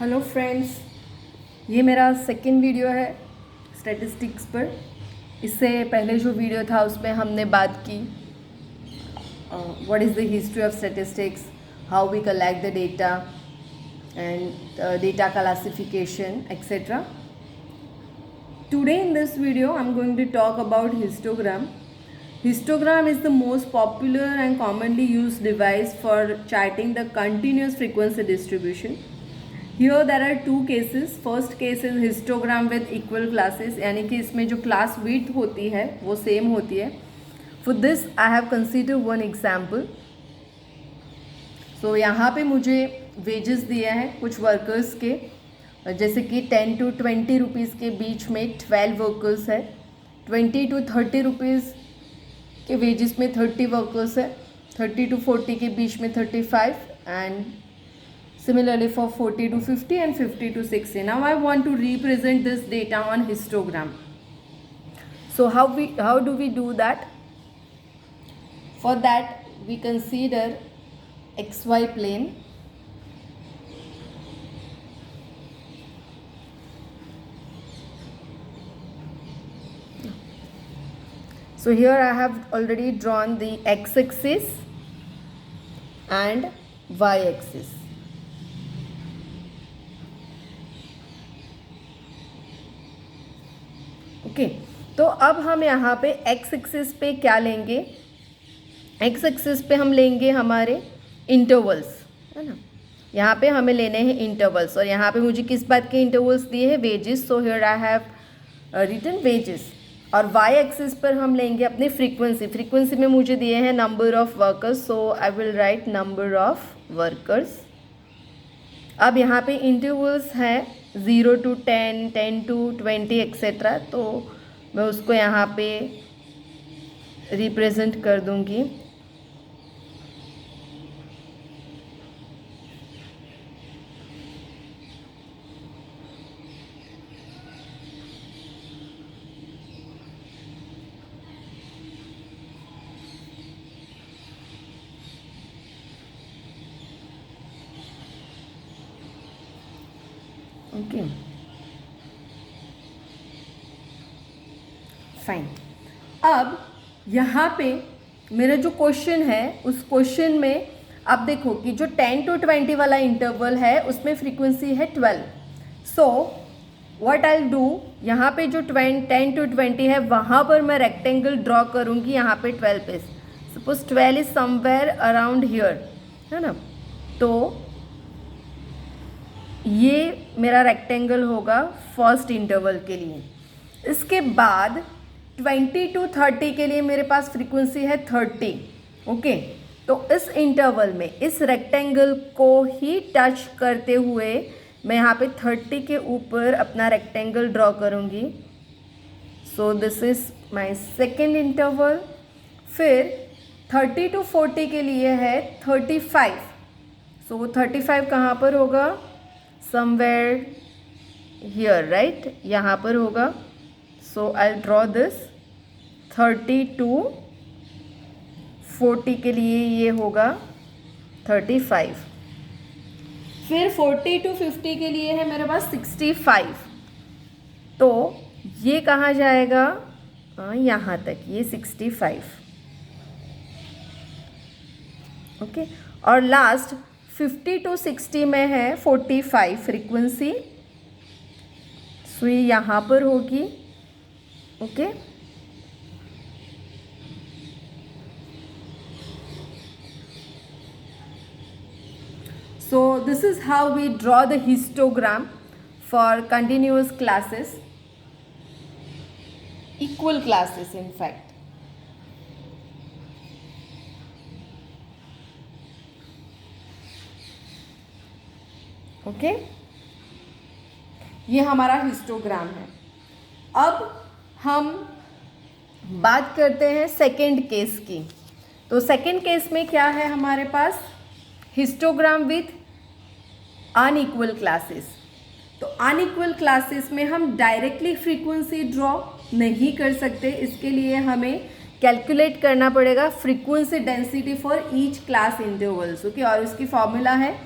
Hello friends, ये मेरा second video है स्टैटिस्टिक्स पर। इससे पहले जो वीडियो था उसमें हमने बात की what is the history of statistics, how we collect the data and data classification etcetera. Today in this video I'm going to talk about histogram. Histogram is the most popular and commonly used device for charting the continuous frequency distribution. Here there are two cases. First case is histogram with equal classes, यानी कि इसमें जो class width होती है वो same होती है. For this I have considered one example. So यहाँ पे मुझे wages दिए हैं कुछ workers के, जैसे कि 10 to 20 रुपीज़ के बीच में 12 वर्कर्स है, 20 to 30 रुपीज़ के वेजेस में 30 वर्कर्स है, 30 to 40 के बीच में 35 and similarly for 40 to 50 and 50 to 60. Now I want to represent this data on histogram. So how do we do that? For that we consider xy plane. So here I have already drawn the x-axis and y-axis. Okay, तो अब हम यहाँ पे x axis पे क्या लेंगे? X axis पे हम लेंगे हमारे इंटरवल्स, है ना. यहाँ पे हमें लेने हैं इंटरवल्स, और यहाँ पे मुझे किस बात के इंटरवल्स दिए हैं? Wages. So here I have written wages. और वाई एक्सिस पर हम लेंगे अपने फ्रीक्वेंसी. फ्रीक्वेंसी में मुझे दिए हैं number of workers, so I will write number of workers. अब यहाँ पे इंटरवल्स हैं 0 to 10, 10 to 20 एक्सेट्रा, तो मैं उसको यहाँ पे रिप्रेजेंट कर दूँगी. Okay, fine. अब यहाँ पे मेरा जो क्वेश्चन है उस क्वेश्चन में आप देखो कि जो 10 to 20 वाला इंटरवल है उसमें फ्रीक्वेंसी है 12. So what I will do, यहाँ पे जो 10 to 20 है वहाँ पर मैं रेक्टेंगल ड्रॉ करूँगी. यहाँ पे 12 पे suppose 12 is somewhere around here, है ना. तो ये मेरा रेक्टेंगल होगा फर्स्ट इंटरवल के लिए. इसके बाद 20 to 30 के लिए मेरे पास फ्रीक्वेंसी है 30. ओके, तो इस इंटरवल में इस रेक्टेंगल को ही टच करते हुए मैं यहाँ पे 30 के ऊपर अपना रेक्टेंगल ड्रॉ करूँगी. So this is my second interval. फिर 30 to 40 के लिए है 35. सो 35 कहाँ पर होगा? समवेयर हियर, राइट, यहाँ पर होगा. सो आई ड्रॉ दिस. 30 to 40 के लिए ये होगा 35. फिर 40 to 50 के लिए है मेरे पास 65. तो ये कहाँ जाएगा? यहाँ तक, ये 65. ओके, और लास्ट 50 to 60 में है 45 फ्रीक्वेंसी. सो ये यहाँ पर होगी. Okay, so this is how we draw the histogram for continuous classes, equal classes in fact. Okay, ये हमारा हिस्टोग्राम है. अब हम बात करते हैं सेकेंड केस की. तो सेकेंड केस में क्या है हमारे पास? Histogram with unequal classes. तो अनइक्वल क्लासेस में हम डायरेक्टली फ्रीक्वेंसी ड्रॉ नहीं कर सकते. इसके लिए हमें कैलकुलेट करना पड़ेगा frequency density for each class intervals. Okay, और इसकी फॉर्मूला है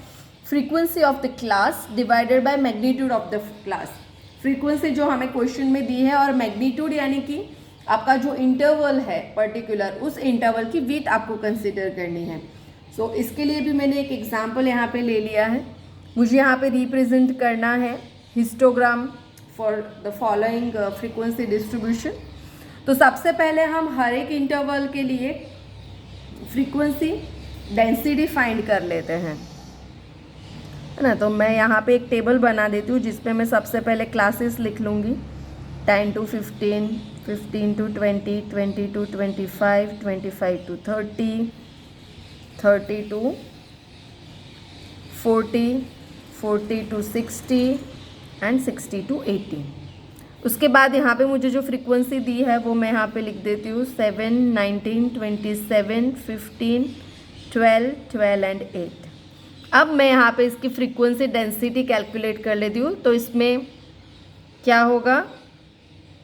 frequency of the class divided by magnitude of the class. Frequency जो हमें क्वेश्चन में दी है और मैग्नीट्यूड यानी कि आपका जो इंटरवल है पर्टिकुलर, उस इंटरवल की विड्थ आपको कंसिडर करनी है। सो इसके लिए भी मैंने एक एग्जांपल यहाँ पे ले लिया है। मुझे यहाँ पे रिप्रेजेंट करना है histogram for the following frequency distribution. तो सबसे पहले हम हर एक इंटरवल के लिए फ्रीक्वेंसी डेंसिटी फाइंड कर लेते हैं, है ना। तो मैं यहाँ पे एक टेबल बना देती हूँ जिसपे मैं सबसे पहले क्लासेस लिख लूँगी, 10 to 15, 15 to 20, 20 to 25, 25 to 30, 30 to 40, 40 to 60 and 60 to 80। उसके बाद यहाँ पे मुझे जो फ्रीक्वेंसी दी है वो मैं यहाँ पे लिख देती हूँ 7, 19, 27, 15, 12, 12 एंड 8। अब मैं यहाँ पे इसकी फ्रीक्वेंसी डेंसिटी कैलकुलेट कर लेती हूँ। तो इसमें क्या होगा,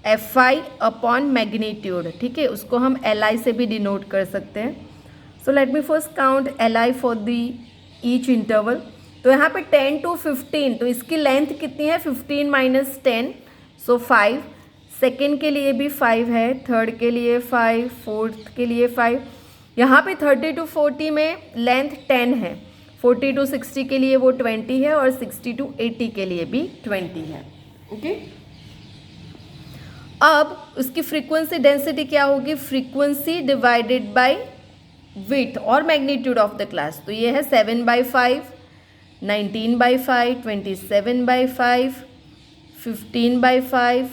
Fi अपॉन मैग्नीट्यूड, ठीक है, उसको हम Li से भी डिनोट कर सकते हैं। So let me first count Li for the each interval. तो यहाँ पे 10 to 15, तो इसकी लेंथ कितनी है, 15 माइनस 10, सो 5। सेकेंड के लिए भी 5 है, थर्ड के लिए 5, फोर्थ के लिए 5। यहाँ पे 30 to 40 में लेंथ 10 है, 40 to 60 के लिए वो 20 है और 60 to 80 के लिए भी 20 है। ओके, अब उसकी फ्रीक्वेंसी डेंसिटी क्या होगी, फ्रीक्वेंसी डिवाइडेड बाय विड्थ और मैग्नीट्यूड ऑफ द क्लास। तो ये है 7/5, 19/5, 27/5, 15/5,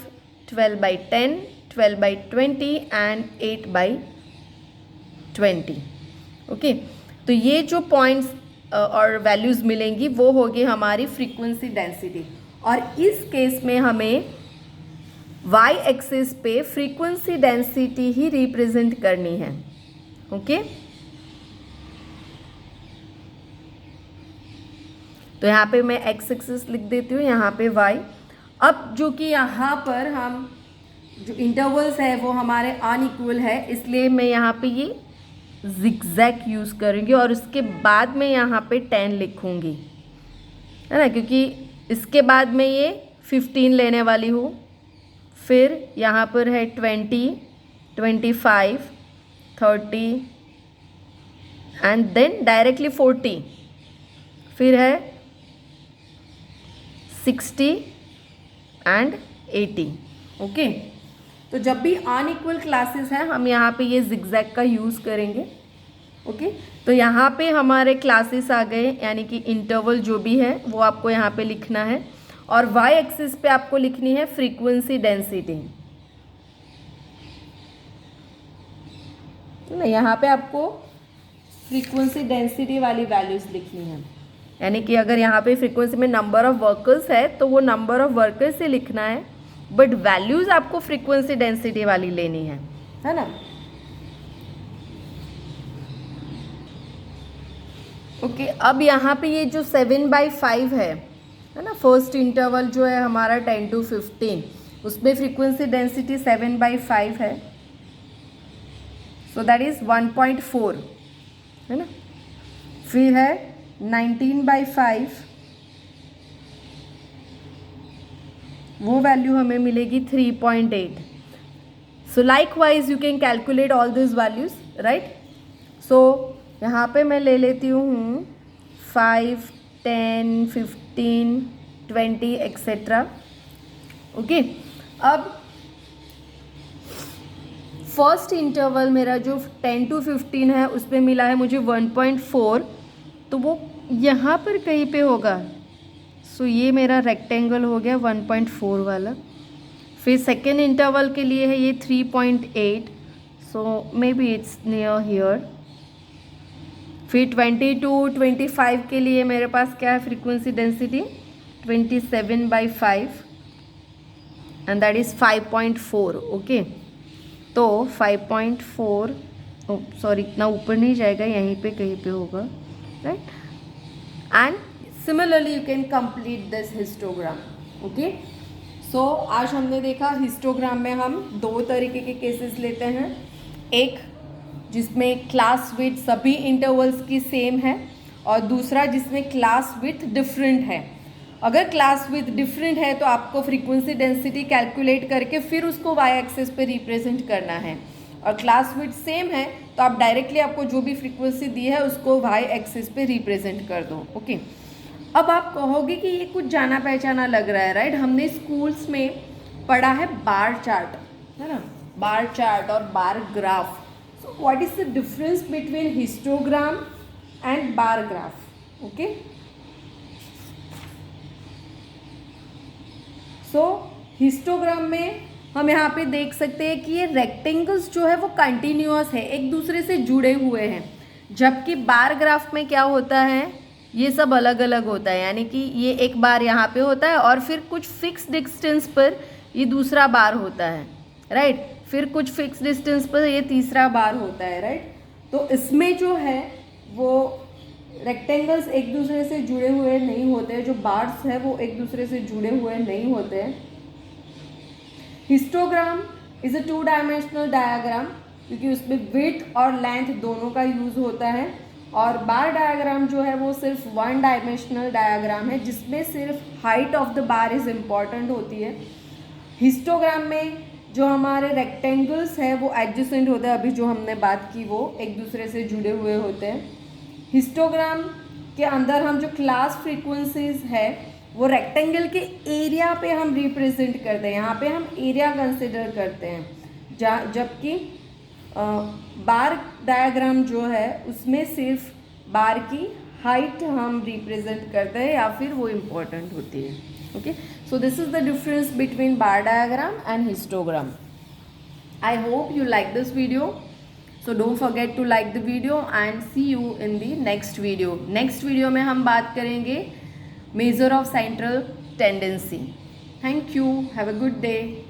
12/10, 12/20 एंड 8/20। ओके, तो ये जो पॉइंट्स और वैल्यूज़ मिलेंगी वो होगी हमारी फ्रीक्वेंसी डेंसिटी। और इस केस में हमें y एक्सिस पे फ्रीक्वेंसी डेंसिटी ही रिप्रेजेंट करनी है। ओके, तो यहाँ पे मैं x एक्सिस लिख देती हूँ, यहाँ पे y। अब जो कि यहाँ पर हम जो इंटरवल्स है वो हमारे अनइक्वल है, इसलिए मैं यहाँ पे ये जिगजैग यूज़ करूँगी और उसके बाद मैं यहाँ पे 10 लिखूँगी, है ना, क्योंकि इसके बाद मैं ये 15 लेने वाली हूँ। फिर यहाँ पर है 20, 25, 30 एंड देन डायरेक्टली 40, फिर है 60 एंड 80। ओके, तो जब भी अनइक्वल क्लासेस हैं हम यहाँ पे ये जिगजैग का यूज़ करेंगे। ओके, तो यहाँ पे हमारे क्लासेस आ गए, यानी कि इंटरवल जो भी है वो आपको यहाँ पे लिखना है और y एक्सिस पे आपको लिखनी है फ्रीक्वेंसी डेंसिटी। ना, यहाँ पे आपको फ्रीक्वेंसी डेंसिटी वाली वैल्यूज़ लिखनी है, यानी कि अगर यहाँ पे फ्रीक्वेंसी में नंबर ऑफ वर्कर्स है तो वो नंबर ऑफ वर्कर्स से लिखना है, बट वैल्यूज़ आपको फ्रीक्वेंसी डेंसिटी वाली लेनी है ना। ओके, अब यहाँ पे ये जो 7/5 है ना, फर्स्ट इंटरवल जो है हमारा 10 to 15, उसमें फ्रीक्वेंसी डेंसिटी 7/5 है, सो दैट इज़ 1.4, है ना। फिर है 19/5, वो वैल्यू हमें मिलेगी 3.8। So likewise you can calculate all this values, right. So यहाँ पे मैं ले लेती हूँ 5, 10, 15, 20 एक्सेट्रा। ओके, अब फर्स्ट इंटरवल मेरा जो 10 to 15 है उसमें मिला है मुझे 1.4, तो वो यहाँ पर कहीं पे होगा। सो ये मेरा रेक्टेंगल हो गया 1.4 वाला। फिर सेकेंड इंटरवल के लिए है ये 3.8, so may be it's near here. फिर 20 to 25 के लिए मेरे पास क्या है frequency density 27/5 and that is 5.4। Okay, तो 5.4, सॉरी इतना ऊपर नहीं जाएगा, यहीं पे कहीं पे होगा, right. And similarly you can complete this histogram. Okay, so आज हमने देखा हिस्टोग्राम में हम दो तरीके के केसेस लेते हैं, एक जिसमें क्लास विड्थ सभी इंटरवल्स की सेम है और दूसरा जिसमें क्लास विथ डिफरेंट है। अगर क्लास विथ डिफरेंट है तो आपको फ्रीक्वेंसी डेंसिटी कैलकुलेट करके फिर उसको वाई एक्सिस पे रिप्रेजेंट करना है, और क्लास विथ सेम है तो आप डायरेक्टली आपको जो भी फ्रीक्वेंसी दी है उसको वाई एक्सिस पे रिप्रेजेंट कर दो। ओके, अब आप कहोगे कि ये कुछ जाना पहचाना लग रहा है, राइट? हमने स्कूल्स में पढ़ा है बार चार्ट, है ना, बार चार्ट और bar graph. So what is the difference between histogram and bar graph? Okay, so histogram में हम यहाँ पे देख सकते हैं कि ये रेक्टेंगल्स जो है वो कंटिन्यूअस है, एक दूसरे से जुड़े हुए हैं, जबकि बार ग्राफ में क्या होता है, ये सब अलग अलग होता है, यानी कि ये एक बार यहाँ पे होता है और फिर कुछ फिक्स डिस्टेंस पर ये दूसरा बार होता है, राइट? फिर कुछ फिक्स डिस्टेंस पर ये तीसरा बार होता है, राइट? तो इसमें जो है वो रेक्टेंगल्स एक दूसरे से जुड़े हुए नहीं होते हैं, जो बार्स है वो एक दूसरे से जुड़े हुए नहीं होते हैं। Histogram is a 2 dimensional diagram, क्योंकि उसमें विड्थ और लेंथ दोनों का यूज होता है, और बार डायग्राम जो है वो सिर्फ 1 डायमेंशनल डायग्राम है, जिसमें सिर्फ height of the bar is important होती है। हिस्टोग्राम में जो हमारे रेक्टेंगल्स है वो एडजेसेंट होते हैं, अभी जो हमने बात की वो एक दूसरे से जुड़े हुए होते हैं। हिस्टोग्राम के अंदर हम जो क्लास फ्रीक्वेंसीज है वो रेक्टेंगल के एरिया पे हम रिप्रेजेंट करते हैं, यहाँ पे हम एरिया कंसिडर करते हैं, जबकि बार डायग्राम जो है उसमें सिर्फ बार की हाइट हम रिप्रेजेंट करते हैं या फिर वो इम्पोर्टेंट होती है। Okay, so this is the difference between bar diagram and histogram. I hope you like this video, so don't forget to like the video and see you in the next video. Next video में हम बात करेंगे measure of central tendency. Thank you, have a good day.